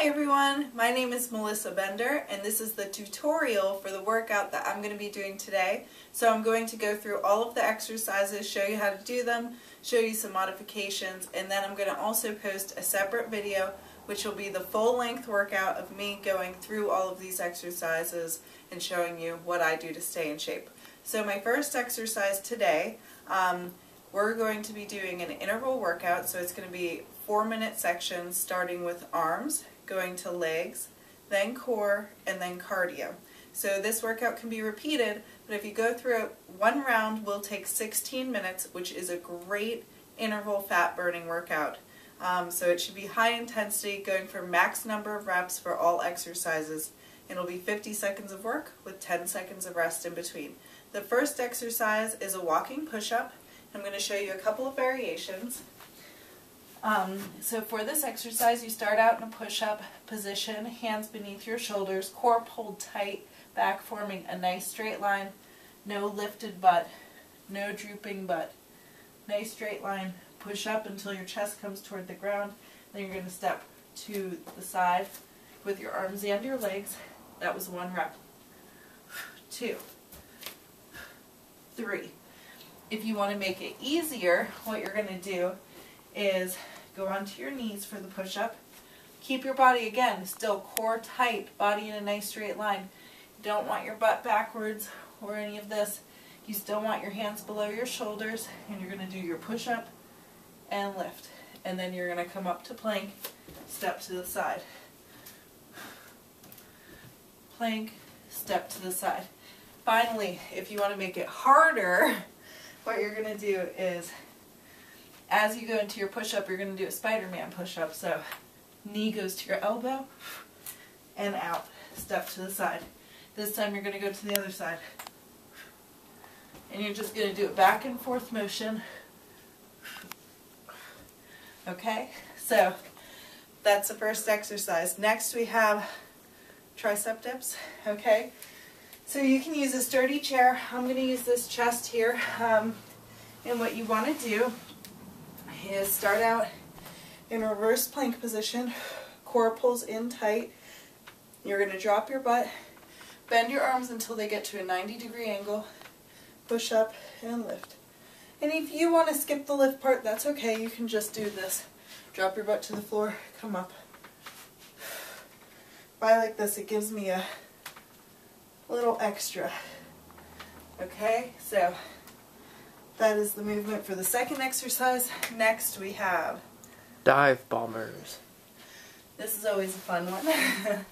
Hi everyone, my name is Melissa Bender and this is the tutorial for the workout that I'm going to be doing today. So I'm going to go through all of the exercises, show you how to do them, show you some modifications, and then I'm going to also post a separate video which will be the full-length workout of me going through all of these exercises and showing you what I do to stay in shape. So my first exercise today, we're going to be doing an interval workout, so it's going to be 4-minute sections starting with arms, going to legs, then core, and then cardio. So this workout can be repeated, but if you go through it, one round will take 16 minutes, which is a great interval fat burning workout. So it should be high intensity, going for max number of reps for all exercises. It'll be 50 seconds of work with 10 seconds of rest in between. The first exercise is a walking push-up. I'm going to show you a couple of variations. So for this exercise, you start out in a push-up position, hands beneath your shoulders, core pulled tight, back forming a nice straight line, no lifted butt, no drooping butt. Nice straight line, push up until your chest comes toward the ground, then you're going to step to the side with your arms and your legs. That was 1 rep. 2, 3. If you want to make it easier, what you're going to do is go onto your knees for the push-up. Keep your body, again, still core tight, body in a nice straight line. You don't want your butt backwards or any of this. You still want your hands below your shoulders, and you're going to do your push-up and lift. And then you're going to come up to plank, step to the side. Plank, step to the side. Finally, if you want to make it harder, what you're going to do is, as you go into your push-up, you're going to do a Spider-Man push-up. So, knee goes to your elbow, and out. Step to the side. This time you're going to go to the other side. And you're just going to do a back and forth motion. Okay? So, that's the first exercise. Next we have tricep dips. Okay? So you can use a sturdy chair. I'm going to use this chest here. And what you want to do is start out in reverse plank position. Core pulls in tight. You're going to drop your butt. Bend your arms until they get to a 90-degree angle. Push up and lift. And if you want to skip the lift part, that's okay. You can just do this. Drop your butt to the floor. Come up. If I like this, it gives me a little extra. Okay, so that is the movement for the second exercise. Next we have dive bombers. This is always a fun one.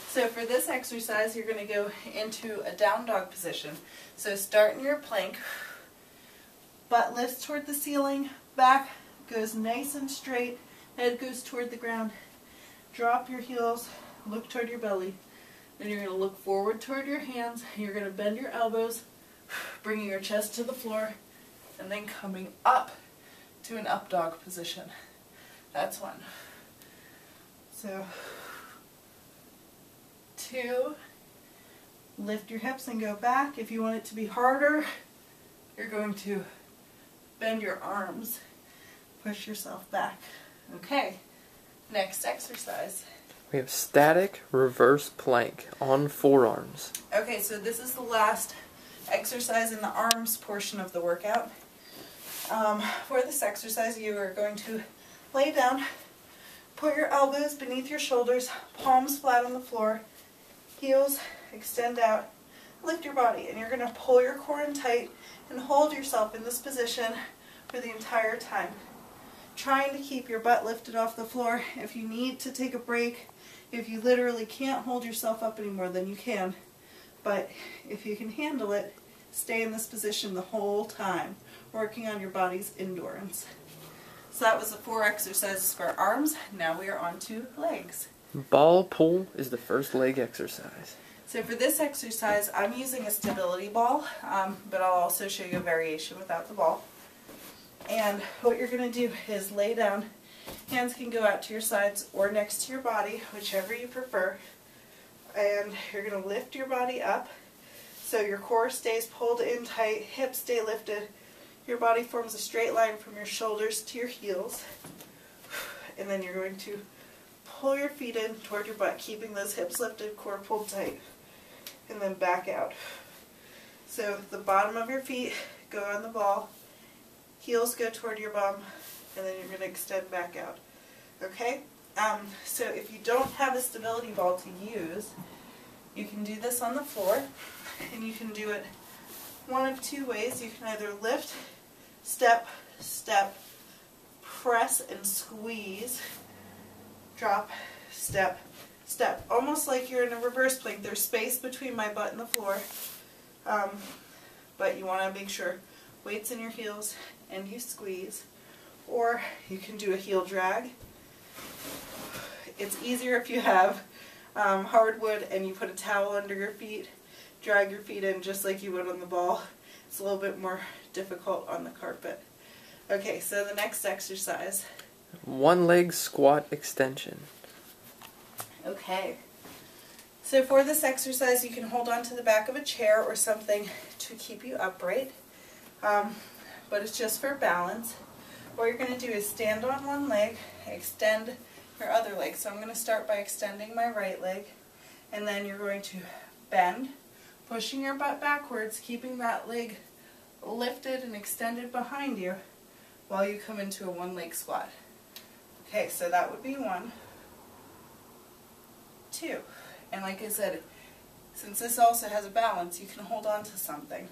So for this exercise, you're going to go into a down dog position. So start in your plank, butt lifts toward the ceiling, back goes nice and straight, head goes toward the ground. Drop your heels, look toward your belly. Then you're going to look forward toward your hands. You're going to bend your elbows, bringing your chest to the floor, and then coming up to an up dog position. That's 1. So, 2, lift your hips and go back. If you want it to be harder, you're going to bend your arms, push yourself back. Okay, next exercise. We have static reverse plank on forearms. Okay, so this is the last exercise in the arms portion of the workout. For this exercise, you are going to lay down, put your elbows beneath your shoulders, palms flat on the floor, heels extend out, lift your body, and you're going to pull your core in tight and hold yourself in this position for the entire time. Trying to keep your butt lifted off the floor. If you need to take a break, if you literally can't hold yourself up anymore, then you can. But if you can handle it, stay in this position the whole time, working on your body's endurance. So that was the 4 exercises for arms. Now we are on to legs. Ball pull is the first leg exercise. So for this exercise, I'm using a stability ball, but I'll also show you a variation without the ball. And what you're going to do is lay down. Hands can go out to your sides or next to your body, whichever you prefer. And you're going to lift your body up so your core stays pulled in tight, hips stay lifted. Your body forms a straight line from your shoulders to your heels. And then you're going to pull your feet in toward your butt, keeping those hips lifted, core pulled tight, and then back out. So the bottom of your feet go on the ball, heels go toward your bum, and then you're going to extend back out. Okay? So if you don't have a stability ball to use, you can do this on the floor, and you can do it one of two ways. You can either lift, step, step, press and squeeze, drop, step, step. Almost like you're in a reverse plank. There's space between my butt and the floor, but you want to make sure weight's in your heels and you squeeze. Or you can do a heel drag. It's easier if you have hardwood and you put a towel under your feet, drag your feet in just like you would on the ball. It's a little bit more difficult on the carpet. Okay, so the next exercise. One leg squat extension. Okay. So for this exercise, you can hold on to the back of a chair or something to keep you upright, but it's just for balance. What you're going to do is stand on one leg, extend your other leg. So I'm going to start by extending my right leg, and then you're going to bend, pushing your butt backwards, keeping that leg lifted and extended behind you while you come into a one-leg squat. Okay, so that would be 1, 2. And like I said, since this also has a balance, you can hold on to something.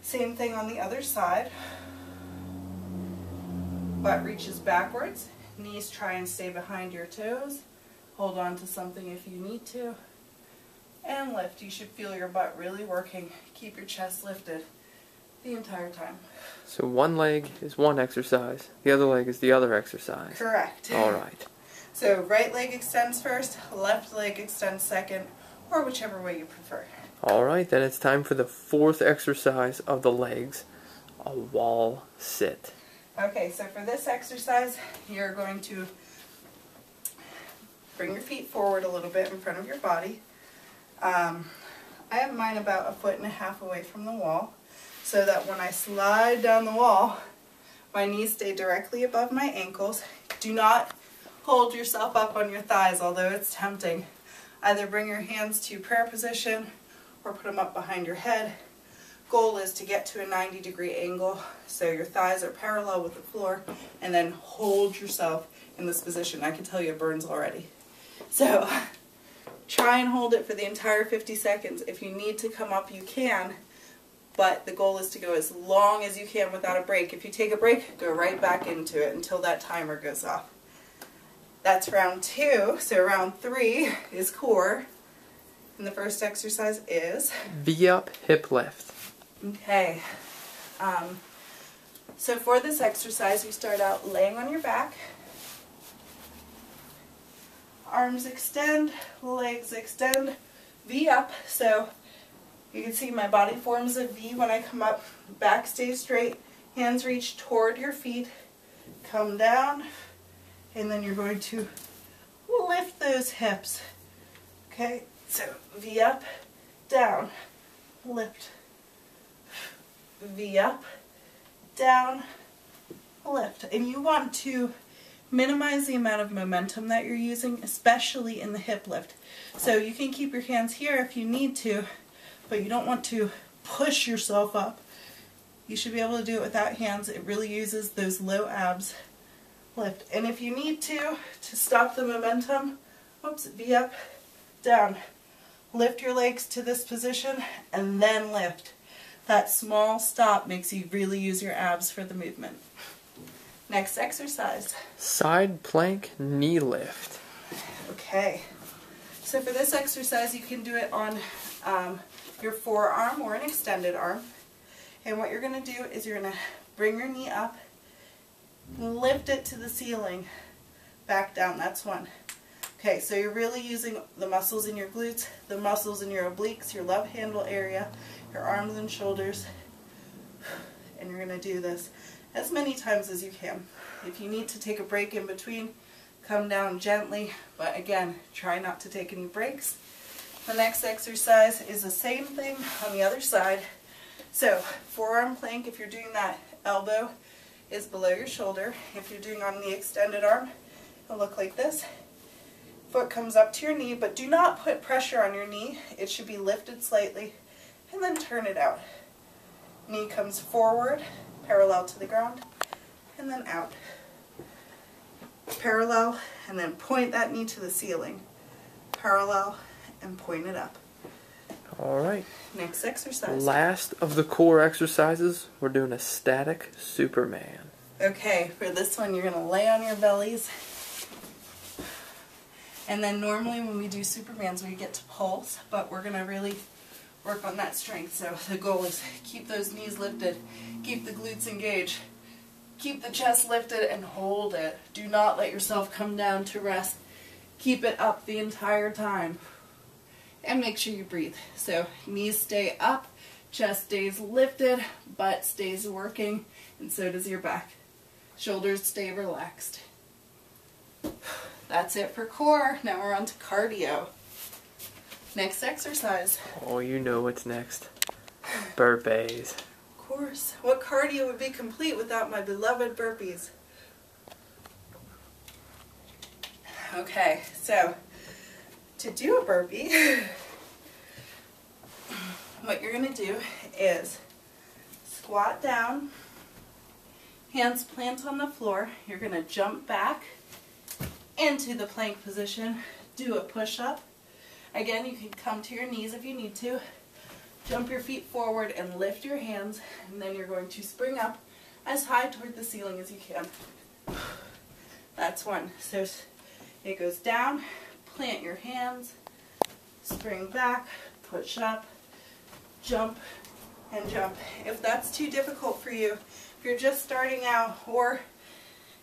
Same thing on the other side. Butt reaches backwards, knees try and stay behind your toes. Hold on to something if you need to. And lift. You should feel your butt really working. Keep your chest lifted the entire time. So one leg is one exercise, the other leg is the other exercise. Correct. All right. So right leg extends first, left leg extends second, or whichever way you prefer. All right, then it's time for the fourth exercise of the legs, a wall sit. Okay, so for this exercise, you're going to bring your feet forward a little bit in front of your body. I have mine about 1.5 feet away from the wall, so that when I slide down the wall, my knees stay directly above my ankles. Do not hold yourself up on your thighs, although it's tempting. Either bring your hands to prayer position or put them up behind your head. Goal is to get to a 90-degree angle so your thighs are parallel with the floor, and then hold yourself in this position. I can tell you it burns already. So try and hold it for the entire 50 seconds. If you need to come up, you can, but the goal is to go as long as you can without a break. If you take a break, go right back into it until that timer goes off. That's round 2. So round 3 is core, and the first exercise is V-up hip lift. Okay, so for this exercise, you start out laying on your back, arms extend, legs extend, V up, so you can see my body forms a V when I come up, back stays straight, hands reach toward your feet, come down, and then you're going to lift those hips. Okay, so V up, down, lift, V up, down, lift. And you want to minimize the amount of momentum that you're using, especially in the hip lift. So you can keep your hands here if you need to, but you don't want to push yourself up. You should be able to do it without hands. It really uses those low abs. Lift. And if you need to stop the momentum, whoops, V up, down. Lift your legs to this position and then lift. That small stop makes you really use your abs for the movement. Next exercise. Side plank knee lift. Okay. So for this exercise, you can do it on your forearm or an extended arm. And what you're going to do is you're going to bring your knee up, lift it to the ceiling, back down. That's 1. Okay, so you're really using the muscles in your glutes, the muscles in your obliques, your love handle area, your arms and shoulders, and you're going to do this as many times as you can. If you need to take a break in between, come down gently, but again, try not to take any breaks. The next exercise is the same thing on the other side. So, forearm plank, if you're doing that, elbow is below your shoulder. If you're doing on the extended arm, it'll look like this. Foot comes up to your knee, but do not put pressure on your knee. It should be lifted slightly, and then turn it out. Knee comes forward, parallel to the ground, and then out. Parallel, and then point that knee to the ceiling. Parallel, and point it up. All right. Next exercise. Last of the core exercises, we're doing a static Superman. Okay, for this one you're going to lay on your bellies. And then normally when we do Supermans we get to pulse, but we're going to really work on that strength. So the goal is keep those knees lifted, keep the glutes engaged, keep the chest lifted and hold it. Do not let yourself come down to rest. Keep it up the entire time. And make sure you breathe. So knees stay up, chest stays lifted, butt stays working, and so does your back. Shoulders stay relaxed. That's it for core. Now we're on to cardio. Next exercise. Oh, you know what's next. Burpees. Of course. What cardio would be complete without my beloved burpees? Okay, so to do a burpee, what you're going to do is squat down, hands plant on the floor. You're going to jump back into the plank position, do a push-up. Again, you can come to your knees if you need to. Jump your feet forward and lift your hands, and then you're going to spring up as high toward the ceiling as you can. That's one. So it goes down, plant your hands, spring back, push up, jump, and jump. If that's too difficult for you, if you're just starting out, or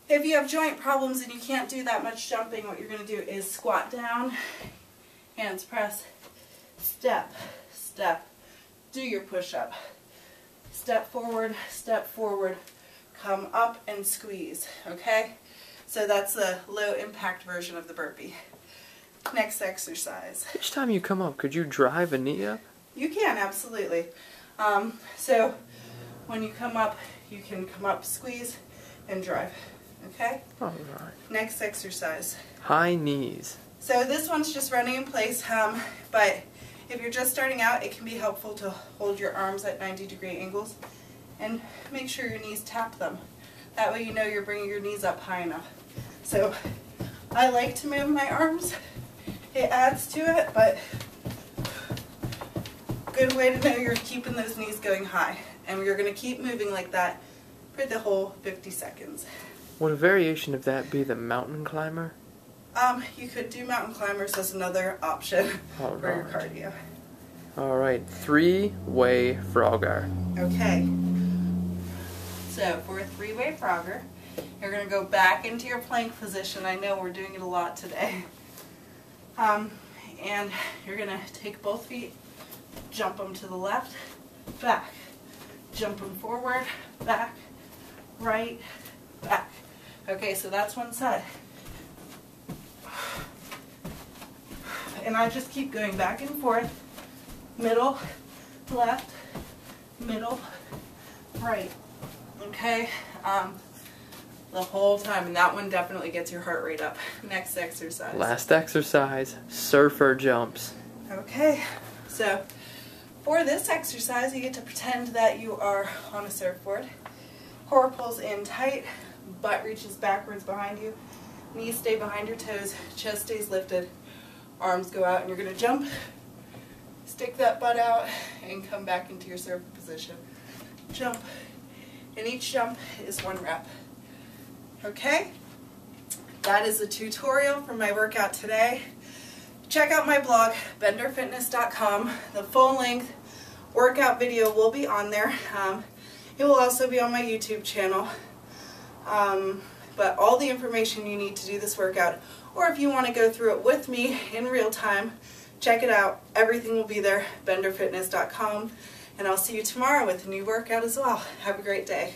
if you have joint problems and you can't do that much jumping, what you're going to do is squat down, hands press, step, step, do your push-up. Step forward, come up and squeeze, okay? So that's the low impact version of the burpee. Next exercise. Each time you come up, could you drive a knee up? You can, absolutely. So when you come up, you can come up, squeeze, and drive. Okay? All right. Next exercise. High knees. So this one's just running in place, but if you're just starting out, it can be helpful to hold your arms at 90-degree angles and make sure your knees tap them. That way you know you're bringing your knees up high enough. So I like to move my arms. It adds to it, but good way to know you're keeping those knees going high. And you're going to keep moving like that for the whole 50 seconds. Would a variation of that be the mountain climber? You could do mountain climbers as another option for your cardio. All right, 3-way Frogger. Okay. So for a 3-way Frogger, you're going to go back into your plank position. I know we're doing it a lot today. And you're going to take both feet, jump them to the left, back. Jump them forward, back, right, back. Okay, so that's one side. And I just keep going back and forth, middle, left, middle, right. Okay, the whole time, and that one definitely gets your heart rate up. Next exercise. Last exercise, surfer jumps. Okay, so for this exercise, you get to pretend that you are on a surfboard. Core pulls in tight, butt reaches backwards behind you, knees stay behind your toes, chest stays lifted, arms go out, and you're going to jump, stick that butt out, and come back into your surfer position. Jump, and each jump is 1 rep. Okay? That is the tutorial for my workout today. Check out my blog, benderfitness.com. The full-length workout video will be on there. It will also be on my YouTube channel. But all the information you need to do this workout, or if you want to go through it with me in real time, check it out. Everything will be there, benderfitness.com. And I'll see you tomorrow with a new workout as well. Have a great day.